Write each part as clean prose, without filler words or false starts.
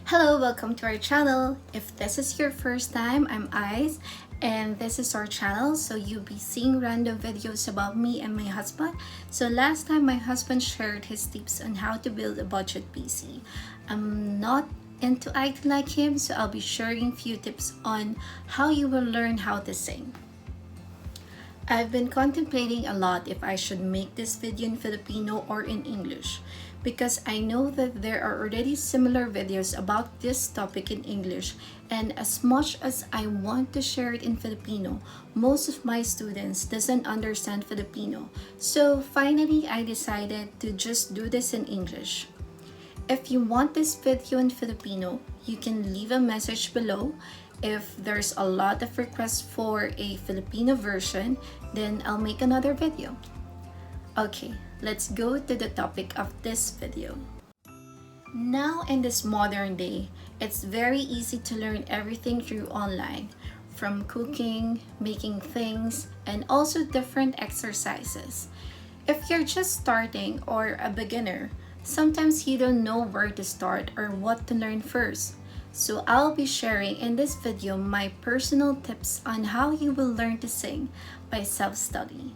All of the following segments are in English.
Hello, welcome to our channel. If this is your first time, I'm Ice and this is our channel. So you'll be seeing random videos about me and my husband. So last time my husband shared his tips on how to build a budget PC. I'm not into IT like him, so I'll be sharing few tips on how you will learn how to sing. I've been contemplating a lot if I should make this video in Filipino or in English because I know that there are already similar videos about this topic in English, and as much as I want to share it in Filipino, most of my students doesn't understand Filipino. So finally I decided to just do this in English. If you want this video in Filipino, you can leave a message below. If there's a lot of requests for a Filipino version, then I'll make another video. Okay, let's go to the topic of this video. Now in this modern day, it's very easy to learn everything through online, from cooking, making things, and also different exercises. If you're just starting or a beginner, sometimes you don't know where to start or what to learn first. So I'll be sharing in this video my personal tips on how you will learn to sing by self-study.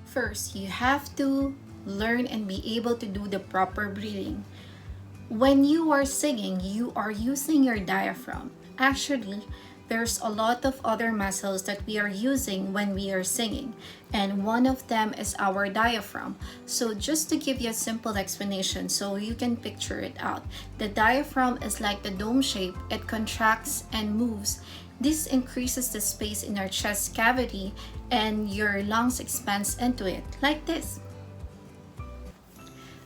First, you have to learn and be able to do the proper breathing. When you are singing, you are using your diaphragm. Actually, there's a lot of other muscles that we are using when we are singing, and one of them is our diaphragm. So just to give you a simple explanation so you can picture it out, the diaphragm is like the dome shape. It contracts and moves. This increases the space in our chest cavity and your lungs expands into it like this.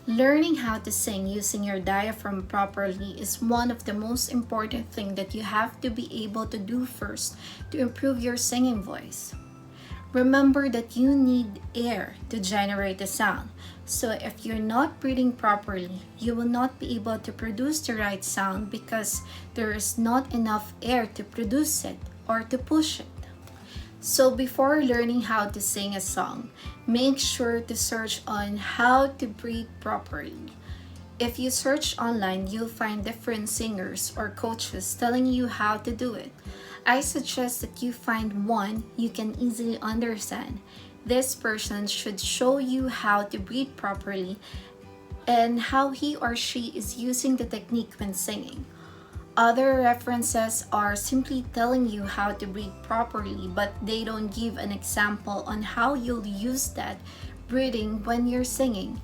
Learning how to sing using your diaphragm properly is one of the most important things that you have to be able to do first to improve your singing voice. Remember that you need air to generate the sound. So if you're not breathing properly, you will not be able to produce the right sound because there is not enough air to produce it or to push it. So before learning how to sing a song, make sure to search on how to breathe properly. If you search online, you'll find different singers or coaches telling you how to do it. I suggest that you find one you can easily understand. This person should show you how to breathe properly and how he or she is using the technique when singing. Other references are simply telling you how to breathe properly, but they don't give an example on how you'll use that breathing when you're singing.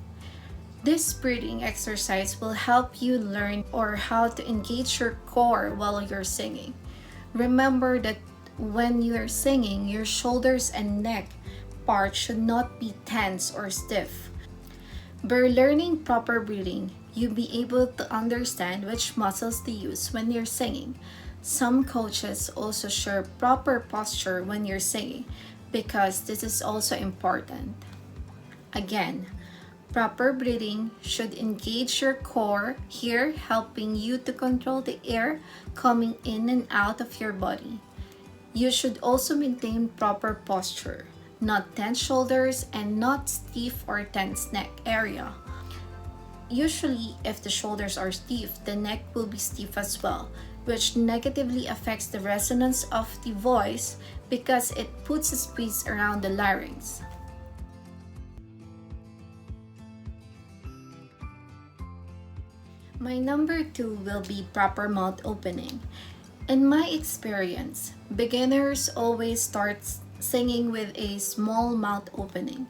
This breathing exercise will help you learn or how to engage your core while you're singing. Remember that when you're singing, your shoulders and neck part should not be tense or stiff. By learning proper breathing, you'll be able to understand which muscles to use when you're singing. Some coaches also share proper posture when you're singing because this is also important. Again, proper breathing should engage your core here, helping you to control the air coming in and out of your body. You should also maintain proper posture, not tense shoulders and not stiff or tense neck area. Usually, if the shoulders are stiff, the neck will be stiff as well, which negatively affects the resonance of the voice because it puts a space around the larynx. My number 2 will be proper mouth opening. In my experience, beginners always start singing with a small mouth opening.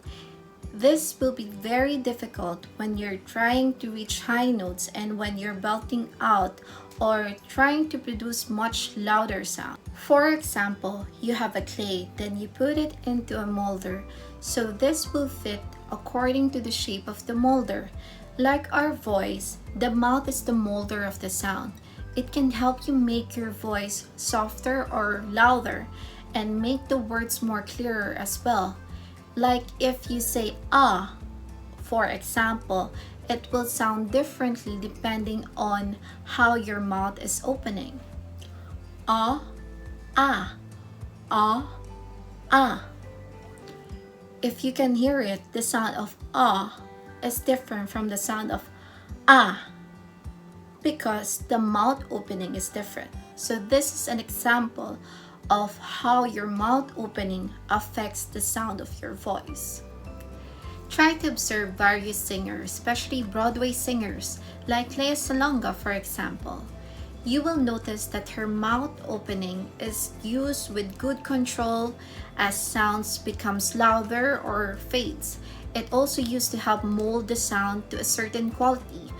This will be very difficult when you're trying to reach high notes and when you're belting out or trying to produce much louder sound. For example, you have a clay, then you put it into a molder, so this will fit according to the shape of the molder. Like our voice, the mouth is the molder of the sound. It can help you make your voice softer or louder and make the words more clearer as well. Like if you say ah, for example, it will sound differently depending on how your mouth is opening. Ah, ah, ah, ah. If you can hear it, the sound of ah is different from the sound of ah because the mouth opening is different. So this is an example of how your mouth opening affects the sound of your voice. Try to observe various singers, especially Broadway singers like Lea Salonga, for example. You will notice that her mouth opening is used with good control as sounds becomes louder or fades. It also used to help mold the sound to a certain quality.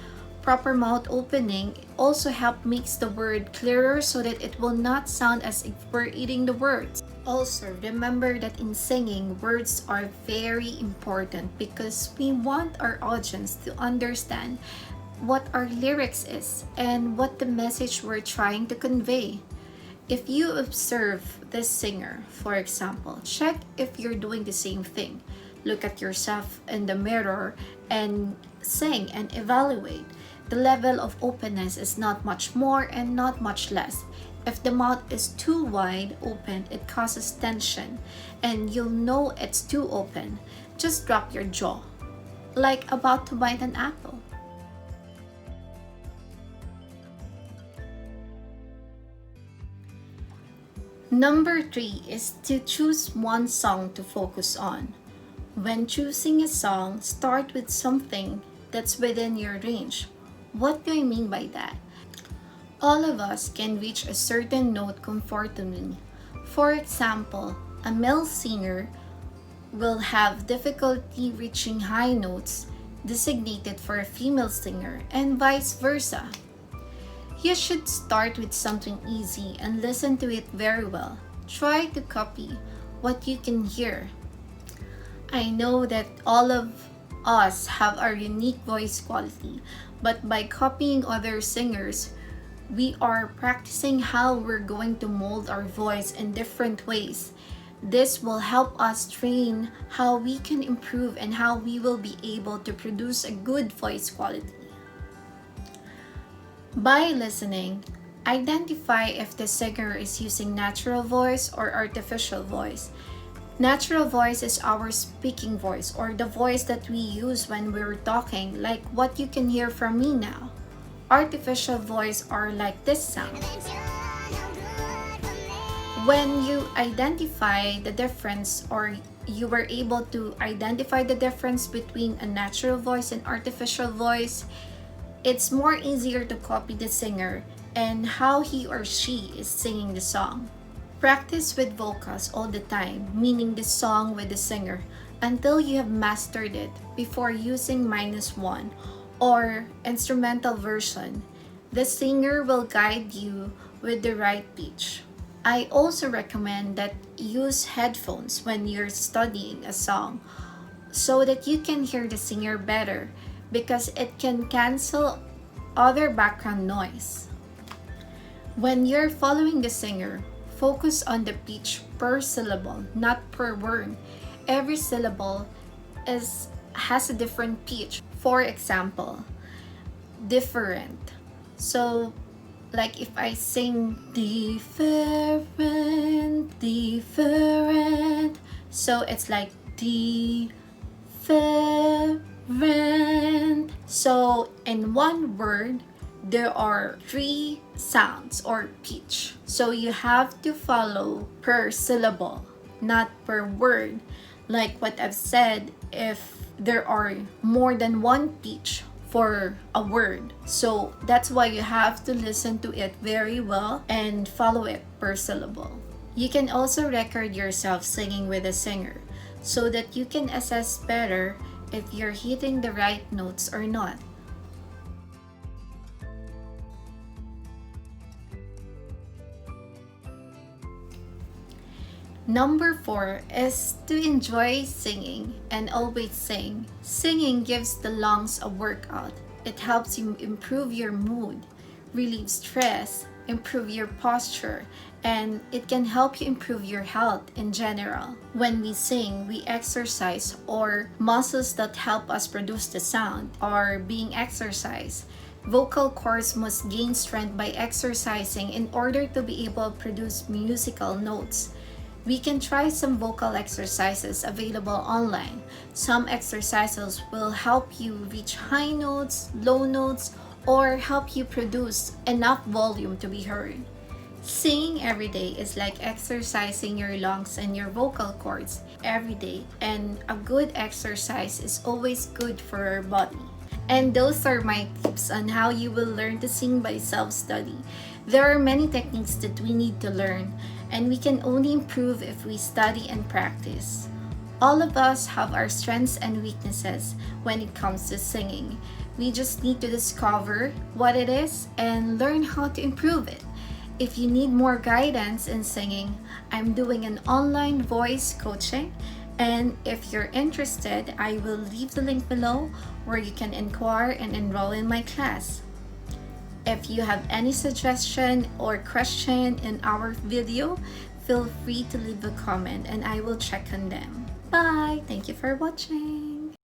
Proper mouth opening also help makes the word clearer so that it will not sound as if we're eating the words. Also, remember that in singing, words are very important because we want our audience to understand what our lyrics is and what the message we're trying to convey. If you observe this singer, for example, check if you're doing the same thing. Look at yourself in the mirror and sing and evaluate. The level of openness is not much more and not much less. If the mouth is too wide open, it causes tension and you'll know it's too open. Just drop your jaw, like about to bite an apple. Number 3 is to choose one song to focus on. When choosing a song, start with something that's within your range. What do I mean by that? All of us can reach a certain note comfortably. For example, a male singer will have difficulty reaching high notes designated for a female singer and vice versa. You should start with something easy and listen to it very well. Try to copy what you can hear. I know that all of us have our unique voice quality, but by copying other singers, we are practicing how we're going to mold our voice in different ways. This will help us train how we can improve and how we will be able to produce a good voice quality. By listening, identify if the singer is using natural voice or artificial voice. Natural voice is our speaking voice or the voice that we use when we're talking, like what you can hear from me now. Artificial voice are like this sound. When you identify the difference or you were able to identify the difference between a natural voice and artificial voice, it's more easier to copy the singer and how he or she is singing the song. Practice with vocals all the time, meaning the song with the singer, until you have mastered it before using -1 or instrumental version. The singer will guide you with the right pitch. I also recommend that use headphones when you're studying a song so that you can hear the singer better because it can cancel other background noise. When you're following the singer, focus on the pitch per syllable, not per word. Every syllable has a different pitch. For example, different. So, like if I sing different, so it's like different. So, in one word, there are 3 sounds or pitch. So you have to follow per syllable, not per word. Like what I've said, if there are more than one pitch for a word. So that's why you have to listen to it very well and follow it per syllable. You can also record yourself singing with a singer so that you can assess better if you're hitting the right notes or not. Number 4 is to enjoy singing and always sing. Singing gives the lungs a workout. It helps you improve your mood, relieve stress, improve your posture, and it can help you improve your health in general. When we sing, we exercise or muscles that help us produce the sound are being exercised. Vocal cords must gain strength by exercising in order to be able to produce musical notes. We can try some vocal exercises available online. Some exercises will help you reach high notes, low notes, or help you produce enough volume to be heard. Singing every day is like exercising your lungs and your vocal cords every day, and a good exercise is always good for your body. And those are my tips on how you will learn to sing by self-study. There are many techniques that we need to learn, and we can only improve if we study and practice. All of us have our strengths and weaknesses when it comes to singing. We just need to discover what it is and learn how to improve it. If you need more guidance in singing, I'm doing an online voice coaching, and if you're interested, I will leave the link below where you can inquire and enroll in my class. If you have any suggestion or question in our video, feel free to leave a comment and I will check on them. Bye! Thank you for watching.